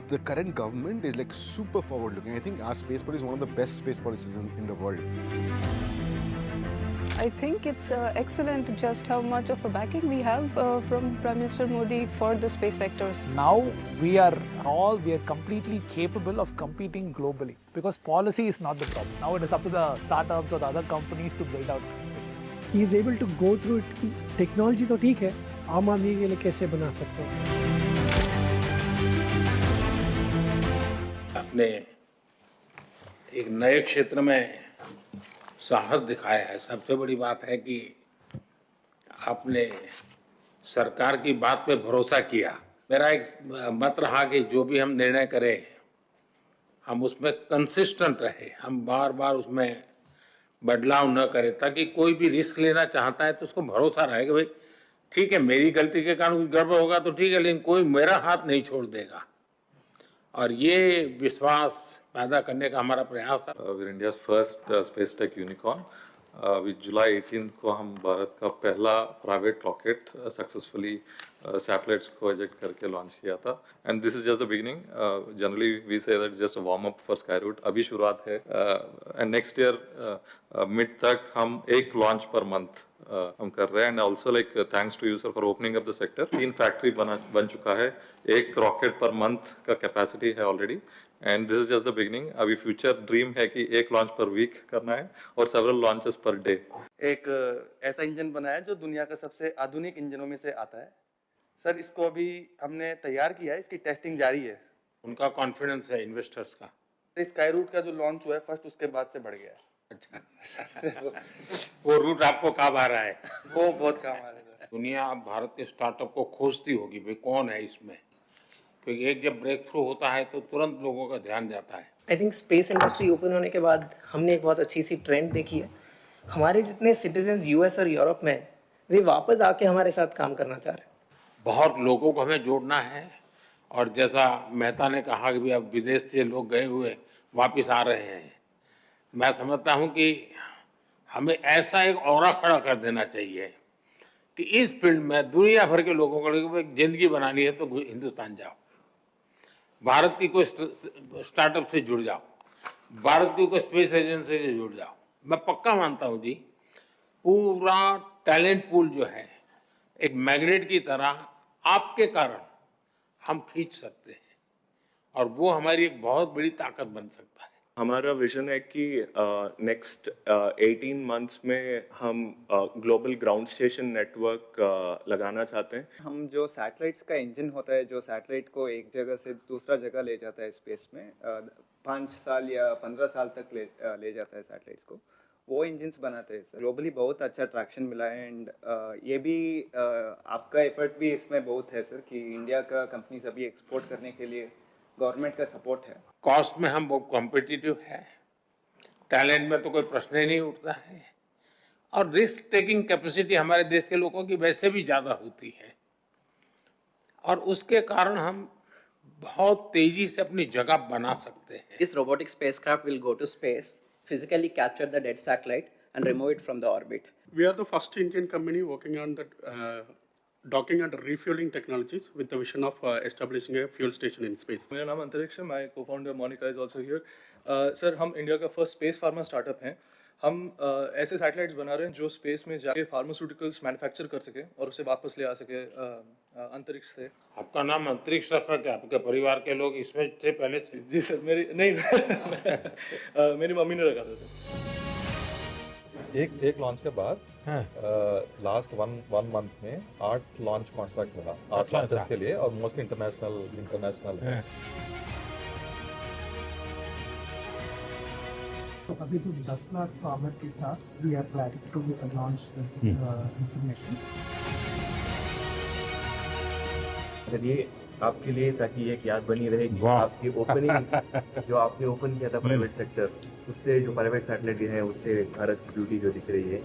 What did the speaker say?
the current government is like super forward looking. I think our space policy is one of the best space policies in the world. I think it's excellent just how much of a backing we have from Prime Minister Modi for the space sectors. Now we are completely capable of competing globally because policy is not the problem. Now it is up to the startups or the other companies to build out missions. He is able to go through it. Technology तो ठीक है, आम आदमी के लिए कैसे बना सकते हैं? आपने एक नए क्षेत्र में साहस दिखाया है। सबसे बड़ी बात है कि आपने सरकार की बात पे भरोसा किया। मेरा एक मत रहा कि जो भी हम निर्णय करें हम उसमें कंसिस्टेंट रहे, हम बार बार उसमें बदलाव न करें, ताकि कोई भी रिस्क लेना चाहता है तो उसको भरोसा रहे कि भाई ठीक है, मेरी गलती के कारण कुछ गड़बड़ होगा तो ठीक है, लेकिन कोई मेरा हाथ नहीं छोड़ देगा। और ये विश्वास पैदा करने का हमारा प्रयास है। We're India's first space tech unicorn. With July 18th को हम भारत का पहला प्राइवेट रॉकेट सक्सेसफुली सैटेलाइट्स को इजेक्ट करके लॉन्च किया था। And this is just the beginning. Generally we say that just a warm up for Skyroot. अभी शुरुआत है एंड नेक्स्ट ईयर मिड तक हम एक लॉन्च पर मंथ हम कर रहे हैं। And also like thanks to you sir for opening up the sector. 3 factory बन चुका है, एक रॉकेट पर मंथ का कैपेसिटी है already. And this is just the beginning. अभी फ्यूचर ड्रीम है कि एक लॉन्च पर वीक करना है और सेवरल लॉन्चेस पर डे। एक ऐसा इंजन बनाया जो दुनिया का सबसे आधुनिक इंजनों में से आता है। सर इसको अभी हमने तैयार किया है, इसकी टेस्टिंग जारी है। उनका कॉन्फिडेंस है इन्वेस्टर्स का। स्काईरूट का जो लॉन्च हुआ है फर्स्ट, उसके बाद से बढ़ गया है। अच्छा वो रूट आपको काम आ रहा है? वो बहुत काम आ रहा है। दुनिया अब भारत के स्टार्टअप को खोजती होगी भाई कौन है इसमें, क्योंकि एक जब ब्रेक थ्रू होता है तो तुरंत लोगों का ध्यान जाता है। I think space industry open होने के बाद हमने एक बहुत अच्छी सी ट्रेंड देखी है। हमारे जितने सिटीजन यूएस और यूरोप में हैं, वे वापस आके हमारे साथ काम करना चाह रहे हैं। बहुत लोगों को हमें जोड़ना है। और जैसा मेहता ने कहा कि भी अब विदेश से लोग गए हुए वापस आ रहे हैं, मैं समझता हूं कि हमें ऐसा एक ऑरा खड़ा कर देना चाहिए कि इस फील्ड में दुनिया भर के लोगों को एक जिंदगी बनानी है तो हिंदुस्तान जाओ, भारत की कोई स्टार्टअप से जुड़ जाओ, भारत की कोई स्पेस एजेंसी से जुड़ जाओ। मैं पक्का मानता हूं जी, पूरा टैलेंट पूल जो है एक मैग्नेट की तरह आपके कारण हम खींच सकते हैं और वो हमारी एक बहुत बड़ी ताकत बन सकता है। हमारा विजन है कि नेक्स्ट 18 मंथ्स में हम ग्लोबल ग्राउंड स्टेशन नेटवर्क लगाना चाहते हैं। हम जो सैटेलाइट्स का इंजन होता है, जो सैटेलाइट को एक जगह से दूसरा जगह ले जाता है स्पेस में, 5 साल या 15 साल तक ले जाता है सैटेलाइट्स को, वो इंजन्स बनाते हैं सर। ग्लोबली बहुत अच्छा ट्रैक्शन मिला है। एंड ये भी आपका एफर्ट भी इसमें बहुत है सर, कि इंडिया का कंपनीज अभी एक्सपोर्ट करने के लिए गवर्नमेंट का सपोर्ट है। कॉस्ट में हम बहुत कॉम्पिटिटिव है, टैलेंट में तो कोई प्रश्न ही नहीं उठता है, और रिस्क टेकिंग कैपेसिटी हमारे देश के लोगों की वैसे भी ज़्यादा होती है, और उसके कारण हम बहुत तेजी से अपनी जगह बना सकते हैं। This robotic spacecraft will go to space, physically capture the dead satellite and remove it from the orbit. We are the first Indian company working on that docking and refueling technologies with the vision of establishing a fuel station in space. मेरा नाम अंतरिक्ष है, my co-founder Monika is also here. Sir हम India का first space pharma startup हैं। हम ऐसे satellites बना रहे हैं जो स्पेस में जाके फार्मास्यूटिकल्स मैन्युफैक्चर कर सके और उसे वापस ले आ सके अंतरिक्ष से। आपका नाम अंतरिक्ष रखा क्या आपके परिवार के लोग इसमें से पहले से? जी सर, मेरी नहीं मेरी मम्मी ने रखा था सर। एक लॉन्च के बाद लास्ट वन मंथ में 8 लॉन्च कॉन्ट्रैक्ट मिला, 8 लॉन्चेस के लिए, और मोस्टली इंटरनेशनल है। तो अभी तो 10 लाख फार्मर के साथ we are planning to launch this information. ये आपके लिए, ताकि एक याद बनी रहे कि आपकी ओपनिंग जो आपने ओपन किया था प्राइवेट सेक्टर, उससे जो प्राइवेट सैटेलाइट है उससे भारत की ब्यूटी जो दिख रही है।